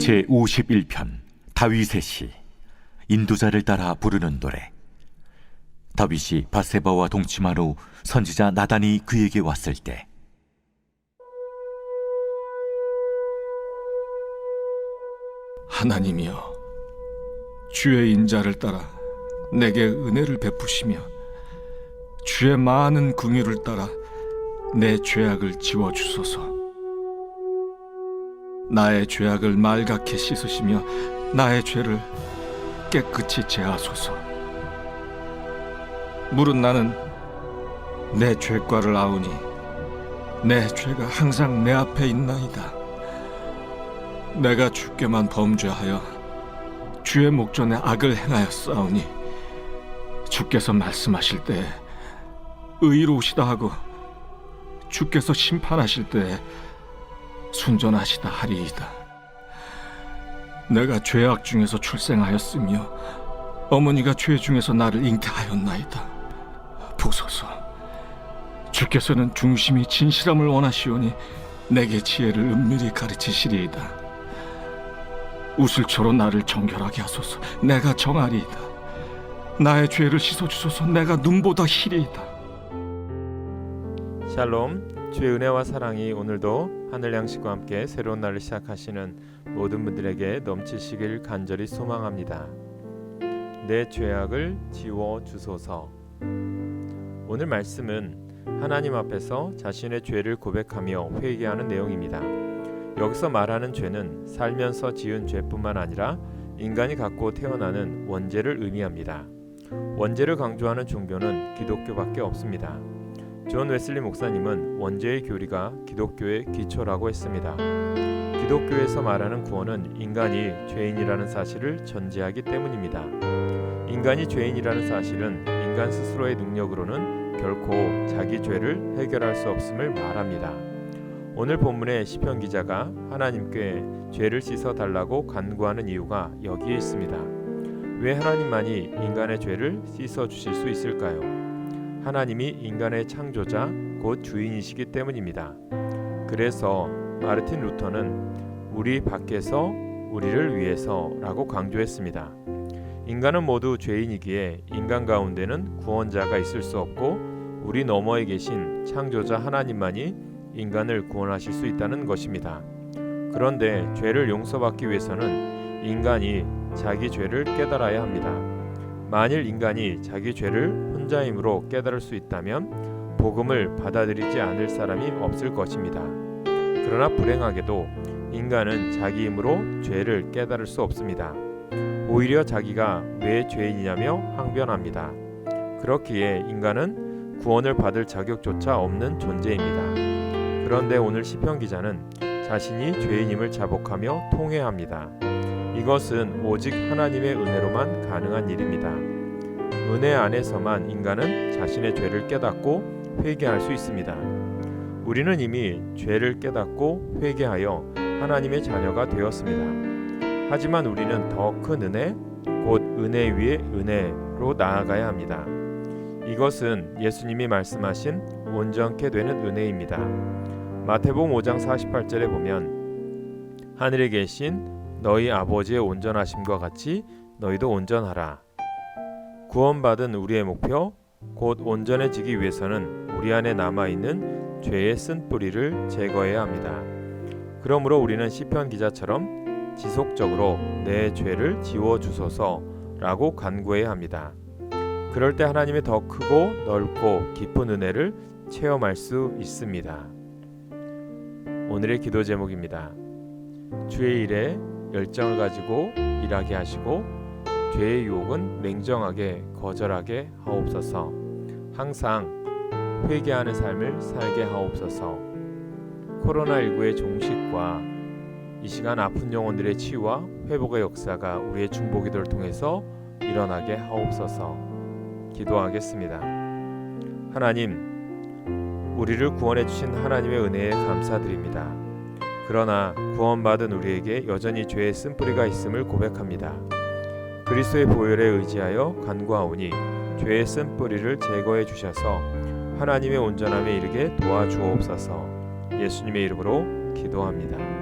제51편 다윗의 시. 인도자를 따라 부르는 노래. 다윗이 밧세바와 동침한 후 선지자 나단이 그에게 왔을 때, 하나님이여, 주의 인자를 따라 내게 은혜를 베푸시며 주의 많은 긍휼을 따라 내 죄악을 지워주소서. 나의 죄악을 말갛게 씻으시며 나의 죄를 깨끗이 제하소서. 물은 나는 내 죄과를 아우니 내 죄가 항상 내 앞에 있나이다. 내가 주께만 범죄하여 주의 목전에 악을 행하였사오니 주께서 말씀하실 때에 의로우시다 하고 주께서 심판하실 때에 순전하시다 하리이다. 내가 죄악 중에서 출생하였으며 어머니가 죄 중에서 나를 잉태하였나이다. 보소서, 주께서는 중심이 진실함을 원하시오니 내게 지혜를 은밀히 가르치시리이다. 우슬초로 나를 정결하게 하소서. 내가 정하리이다. 나의 죄를 씻어주소서. 내가 눈보다 희리이다. 샬롬, 주의 은혜와 사랑이 오늘도 하늘 양식과 함께 새로운 날을 시작하시는 모든 분들에게 넘치시길 간절히 소망합니다. 내 죄악을 지워 주소서. 오늘 말씀은 하나님 앞에서 자신의 죄를 고백하며 회개하는 내용입니다. 여기서 말하는 죄는 살면서 지은 죄뿐만 아니라 인간이 갖고 태어나는 원죄를 의미합니다. 원죄를 강조하는 종교는 기독교밖에 없습니다. 존 웨슬리 목사님은 원죄의 교리가 기독교의 기초라고 했습니다. 기독교에서 말하는 구원은 인간이 죄인이라는 사실을 전제하기 때문입니다. 인간이 죄인이라는 사실은 인간 스스로의 능력으로는 결코 자기 죄를 해결할 수 없음을 말합니다. 오늘 본문의 시편 기자가 하나님께 죄를 씻어 달라고 간구하는 이유가 여기에 있습니다. 왜 하나님만이 인간의 죄를 씻어 주실 수 있을까요? 하나님이 인간의 창조자 곧 주인이시기 때문입니다. 그래서 마르틴 루터는 우리 밖에서 우리를 위해서라고 강조했습니다. 인간은 모두 죄인이기에 인간 가운데는 구원자가 있을 수 없고 우리 너머에 계신 창조자 하나님만이 인간을 구원하실 수 있다는 것입니다. 그런데 죄를 용서받기 위해서는 인간이 자기 죄를 깨달아야 합니다. 만일 인간이 자기 죄를 혼자 힘으로 깨달을 수 있다면 복음을 받아들이지 않을 사람이 없을 것입니다. 그러나 불행하게도 인간은 자기 힘으로 죄를 깨달을 수 없습니다. 오히려 자기가 왜 죄인이냐며 항변합니다. 그렇기에 인간은 구원을 받을 자격조차 없는 존재입니다. 그런데 오늘 시편 기자는 자신이 죄인임을 자복하며 통회합니다. 이것은 오직 하나님의 은혜로만 가능한 일입니다. 은혜 안에서만 인간은 자신의 죄를 깨닫고 회개할 수 있습니다. 우리는 이미 죄를 깨닫고 회개하여 하나님의 자녀가 되었습니다. 하지만 우리는 더 큰 은혜, 곧 은혜 위에 은혜로 나아가야 합니다. 이것은 예수님이 말씀하신 온전케 되는 은혜입니다. 마태복음 5장 48절에 보면 하늘에 계신 너희 아버지의 온전하심과 같이 너희도 온전하라. 구원받은 우리의 목표, 곧 온전해지기 위해서는 우리 안에 남아있는 죄의 쓴뿌리를 제거해야 합니다. 그러므로 우리는 시편 기자처럼 지속적으로 내 죄를 지워주소서 라고 간구해야 합니다. 그럴 때 하나님의 더 크고 넓고 깊은 은혜를 체험할 수 있습니다. 오늘의 기도 제목입니다. 주의 일에 열정을 가지고 일하게 하시고 죄의 유혹은 냉정하게 거절하게 하옵소서. 항상 회개하는 삶을 살게 하옵소서. 코로나19의 종식과 이 시간 아픈 영혼들의 치유와 회복의 역사가 우리의 중보기도를 통해서 일어나게 하옵소서. 기도하겠습니다. 하나님, 우리를 구원해 주신 하나님의 은혜에 감사드립니다. 그러나 구원받은 우리에게 여전히 죄의 쓴뿌리가 있음을 고백합니다. 그리스도의 보혈에 의지하여 간구하오니 죄의 쓴뿌리를 제거해 주셔서 하나님의 온전함에 이르게 도와주옵소서. 예수님의 이름으로 기도합니다.